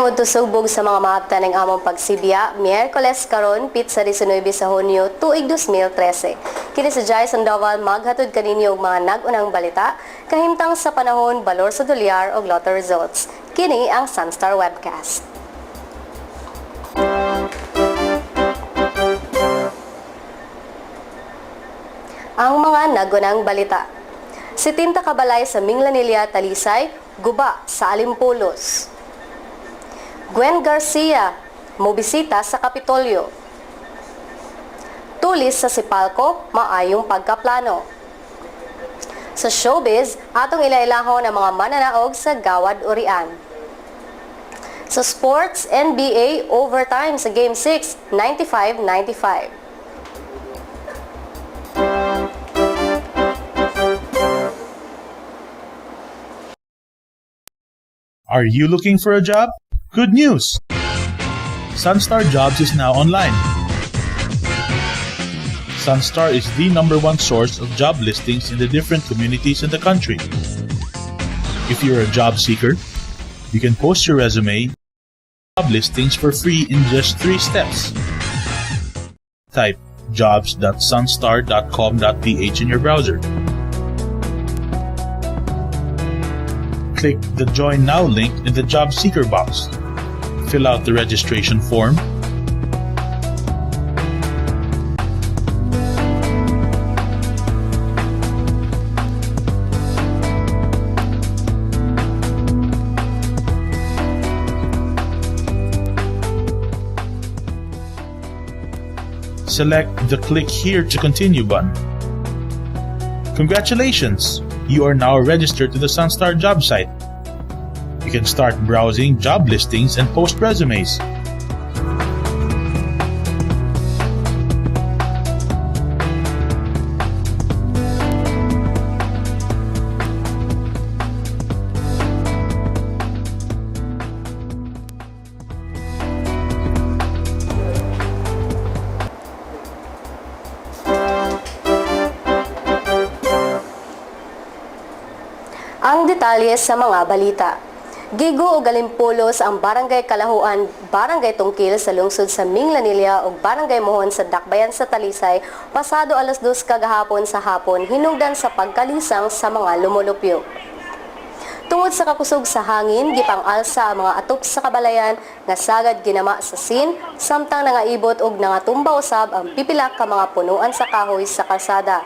Tungod to sugbog sa mga maabtan ng among pagsibya, Miyerkules karon pit sa 19 sa Hunyo tuig 2013. Kini sa Jai Sandoval maghatod kaninyo og mga nag-unang balita kahimtang sa panahon balor sa dolyar og lotto results. Kini ang Sunstar Webcast. Ang mga nag-unang balita. Si Tinta Kabalay sa Minglanilla, Talisay, guba sa Alimpulos. Gwen Garcia, mobisita sa Kapitolyo. Tulis sa Sipalco, maayong pagkaplano. Sa showbiz, atong ilailahon ang mga mananaog sa Gawad Urian. Sa sports, NBA overtime sa Game 6, 95-95. Are you looking for a job? Good news! Sunstar Jobs is now online. Sunstar is the #1 source of job listings in the different communities in the country. If you're a job seeker, you can post your resume, job listings for free in just 3 steps. Type jobs.sunstar.com.ph in your browser. Click the Join Now link in the Job Seeker box. Fill out the registration form. Select the Click Here to Continue button. Congratulations! You are now registered to the Sunstar job site. You can start browsing job listings and post resumes. Ang detalye sa mga balita. Gigo o Galimpulos ang Barangay Kalahuan, Barangay Tungkil sa lungsod sa Minglanilla ug Barangay Mohon sa Dakbayan sa Talisay pasado alas 2 kagahapon sa hapon hinungdan sa pagkalisang sa mga lumulupyo. Tungod sa kakusog sa hangin, gipang-alsa ang mga atop sa kabalayan nga sagad ginama sa scene samtang nangaibot og nangatumba usab ang pipila ka mga punuan sa kahoy sa kalsada.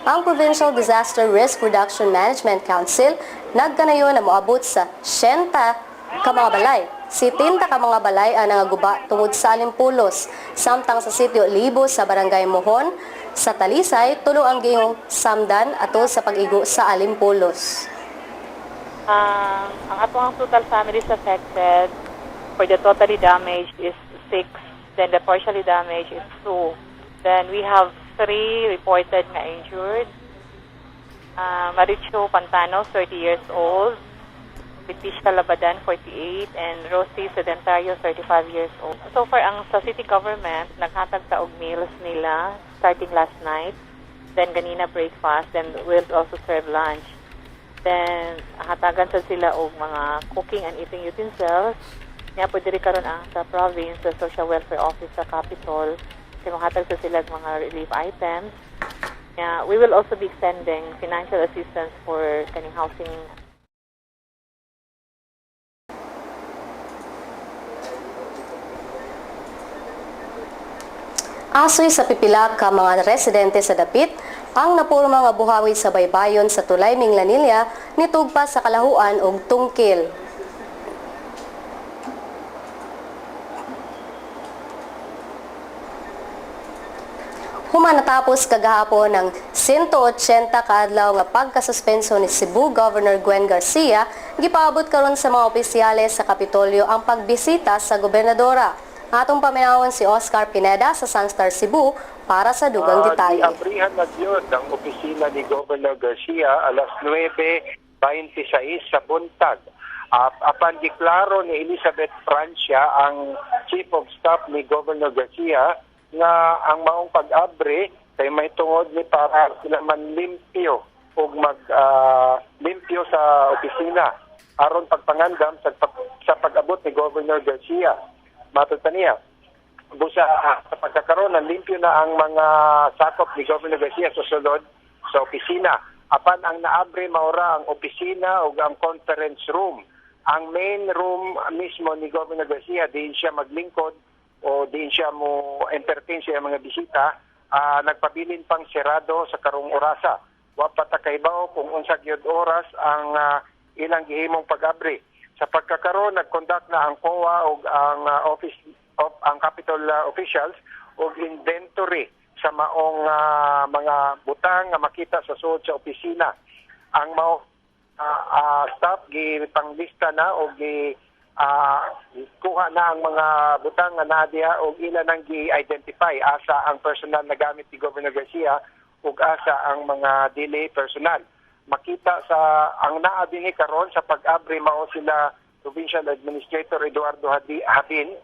Ang Provincial Disaster Risk Reduction Management Council nagkanayon na moabot sa 60 ka mga balay. Si 30 ka mga balay ang nangaguba tungod sa Alimpulos. Samtang sa sitio Libo sa Barangay Mohon, sa Talisay, tulo ang gihong samdan ato sa pag-igo sa Alimpulos. Ang atong total families affected for the totally damaged is 6, then the partially damaged is 2. Then we have 3 reported na injured. Maricho Pantano, 30 years old. Leticia Labadan, 48. And Rosie Sedentario, 35 years old. So far, ang sa city government, naghatag sa og meals nila starting last night. Then, ganina breakfast. Then, we'll also serve lunch. Then, hatagan sa sila og mga cooking and eating utensils. Nga po diri karon ang sa province, sa Social Welfare Office sa Capitol. Hatag sa sila mga relief items. We will also be extending financial assistance for kaning housing. Asoy sa pipila ka mga residente sa dapit, ang napurma nga buhawi sa baybayon sa Tulay Minglanilla nitugpa sa Kalahuan ug Tungkil. Human natapos kagahapon ng 180 kaadlaw nga pagkasuspenso ni Cebu Governor Gwen Garcia, gipaabot karon sa mga opisyales sa Kapitolyo ang pagbisita sa gobernadora. Atong paminawon si Oscar Pineda sa Sunstar Cebu para sa dugang detalye. Abrihan na yun ang opisina ni Governor Garcia alas 9:26 sa buntag. Apan giklaro ni Elizabeth Francia, ang Chief of Staff ni Governor Garcia, nga ang maong pag-abre kay may tungod ni para sila man limpyo o limpyo sa opisina. aron pagpangandam sa pag-abot ni Governor Garcia. Matod niya, busa sa pagkakaroon ng limpyo na ang mga sakop ni Governor Garcia sa sulod sa opisina. Apan ang naabre maura ang opisina o ang conference room. Ang main room mismo ni Governor Garcia, diin siya maglingkod o diin siya mo entertain siya mga bisita, nagpabilin pang serado sa karong orasa. Wa patakaybaw kung unsa gyud oras ang ilang gihimong pag-abri. Sa pagkakaroon nag-conduct na ang COA o ang office of ang Capitol officials og inventory sa maong mga butang nga makita sa suod sa opisina. Ang mao staff gipanglista na o kuha na ang mga butang nga nadiya o ilan ang gi-identify asa ang personal na gamit ni Governor Garcia ug asa ang mga dili personal. Makita sa ang naa dinhi karon sa pag-abri mao sila Provincial Administrator Eduardo Habin,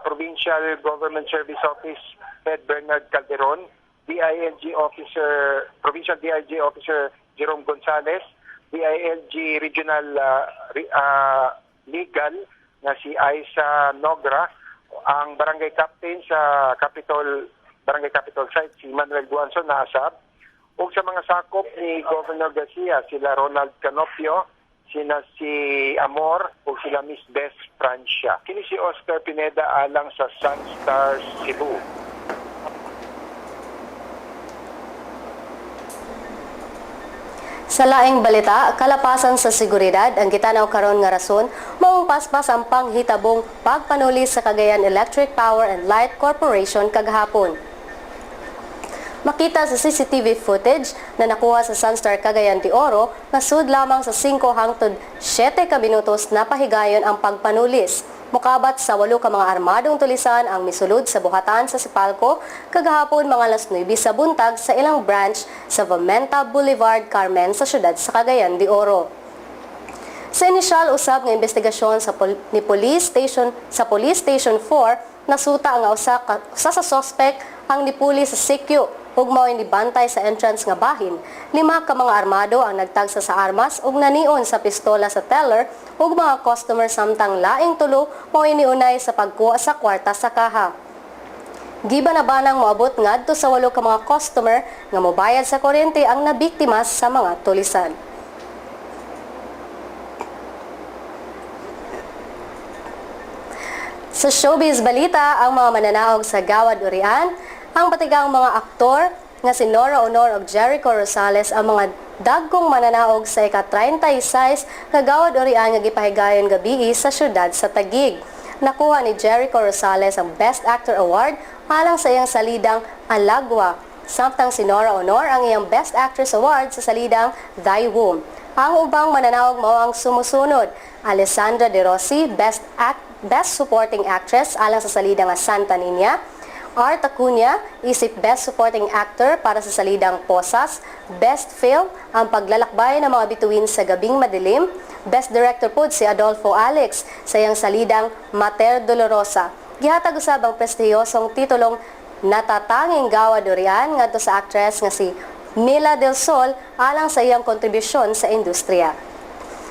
Provincial Government Service Office Head Bernard Calderon, DILG Officer, Provincial DILG Officer Jerome Gonzales, DILG Regional Legal na si Aisa Nogra, ang Barangay Captain sa Barangay Capitol site si Manuel Guanzon na asab, ug sa mga sakop ni Governor Garcia sila Ronald Canopio, sina si Amor o sila Miss Bess Francia. Kini si Oscar Pineda alang sa Sunstar Cebu. Sa laing balita, kalapasan sa seguridad ang gitanaw karon nga rason maong paspas ang panghitabong pagpanuli sa Cagayan Electric Power and Light Corporation kagahapon. Makita sa CCTV footage na nakuha sa Sunstar Cagayan de Oro na sud lamang sa 5 hangtod 7 ka minutos na pahigayon ang pagpanulis. Mukabat sa 8 ka mga armadong tulisan ang misulod sa buhatan sa Sipalco kagahapon mga 9 sa buntag sa ilang branch sa Vamenta Boulevard, Carmen sa syudad sa Cagayan de Oro. Sa inisyal usab nga investigasyon sa Police Station 4, nasuta ang usa sa suspect ang nipuli sa sikyo ug mao inibantay sa entrance nga bahin. 5 ka mga armado ang nagtagsa sa armas ug nanion sa pistola sa teller ug mga customer samtang laing tulo mao iniunay sa pagkuha sa kwarta sa kaha. Giba na banang moabot ngadto sa 8 ka mga customer nga mobayad sa kuryente ang nabiktima sa mga tulisan. Sa showbiz balita, ang mga mananaog sa Gawad Urian, ang patigang mga aktor nga si Nora Honor ug Jericho Rosales ang mga dagkong mananaog sa ika-36 nga Gawad Urian nga gipahigayon gabi sa syudad sa Taguig. Nakuha ni Jericho Rosales ang Best Actor Award alang sa iyang salidang Alagwa. Samtang si Nora Honor ang iyang Best Actress Award sa salidang Thy Womb. Ang ubang mananaog mao ang sumusunod: Alessandra De Rossi, Best Supporting Actress alang sa salidang Santa Niña; Art Acuña, isip Best Supporting Actor para sa salidang Posas; Best Film, ang paglalakbay ng mga bituin sa gabing madilim; Best Director pod si Adolfo Alex sa iyang salidang Mater Dolorosa. Gihatag usab ang prestihiyosong titulong Natatanging Gawad Urian ngadto sa actress nga si Mila Del Sol alang sa iyang kontribusyon sa industriya.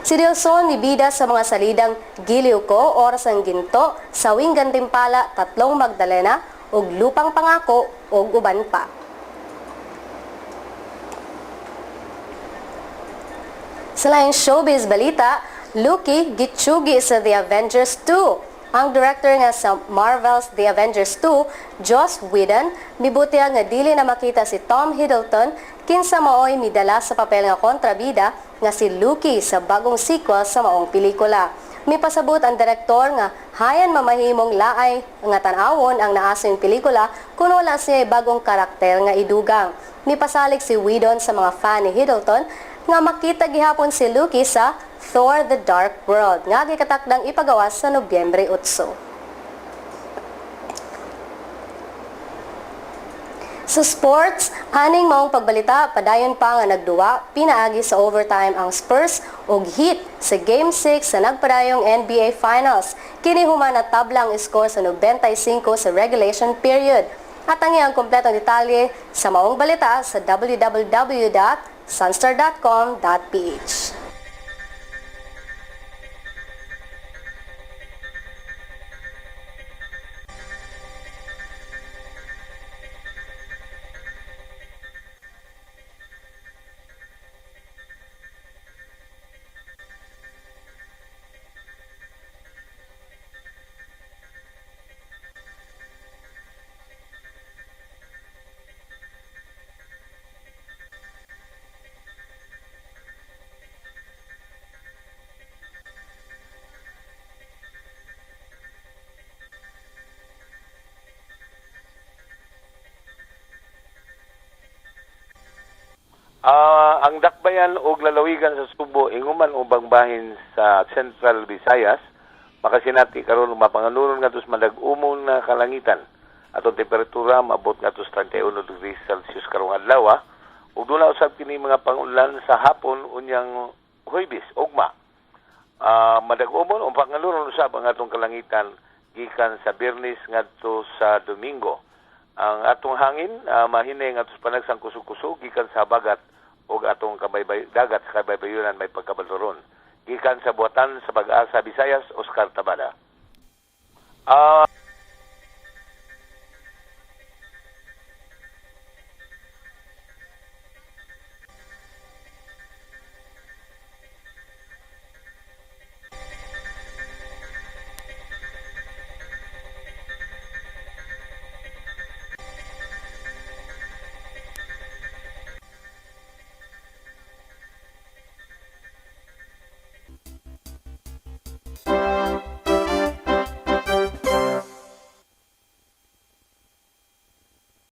Si Del Sol nibida sa mga salidang Giliw Ko, Oras ng Ginto, Sawing Gantimpala, Tatlong Magdalena, ug Lupang Pangako, ug uban pa. Sa laing showbiz balita, Lucky gitsugi sa The Avengers 2. Ang director nga sa Marvel's The Avengers 2, Joss Whedon, mibutiya nga dili na makita si Tom Hiddleston kinsa maoy midala sa papel nga kontrabida nga si Lucky sa bagong sequel sa maong pelikula. Mipasabot ang direktor nga hayan mamahimong laay nga tan-awon ang naasong pelikula kung wala siya bagong karakter nga idugang. Mipasalig si Whedon sa mga fan ni Hiddleston nga makita gihapon si Lucky sa Thor: The Dark World nga gikatakdang ipagawas sa Nobyembre 8. Sa sports, aning maong pagbalita, padayon pa nga nagduwa, pinaagi sa overtime ang Spurs ug Heat sa Game 6 sa nagpadayong NBA Finals. Kini human na tabla ang score sa 95 sa regulation period. At ang iyang kompletong detalye sa maong balita sa www.sunstar.com.ph. Ang dakbayan o lalawigan sa Subo, inguman ubang bahin sa Central Visayas, makasinati karon mapanganuron nga tus madag-umon na kalangitan. Atong temperatura maabot nga tus 31 degrees Celsius karong adlaw. Ug dula usab kini mga pangulan sa hapon unyang Huwebes, ugma. Madag-umon o panganuron usab ang atong kalangitan gikan sa Biyernes ngadto sa Domingo. Ang atong hangin mahinay ngadto sa panagsang kusog-kusog gikan sa habagat ug atong dagat sa kabaybayonan may pagkabaldoron. Gikan sa buhatan sa Pag-asa Visayas, Oscar Tabada.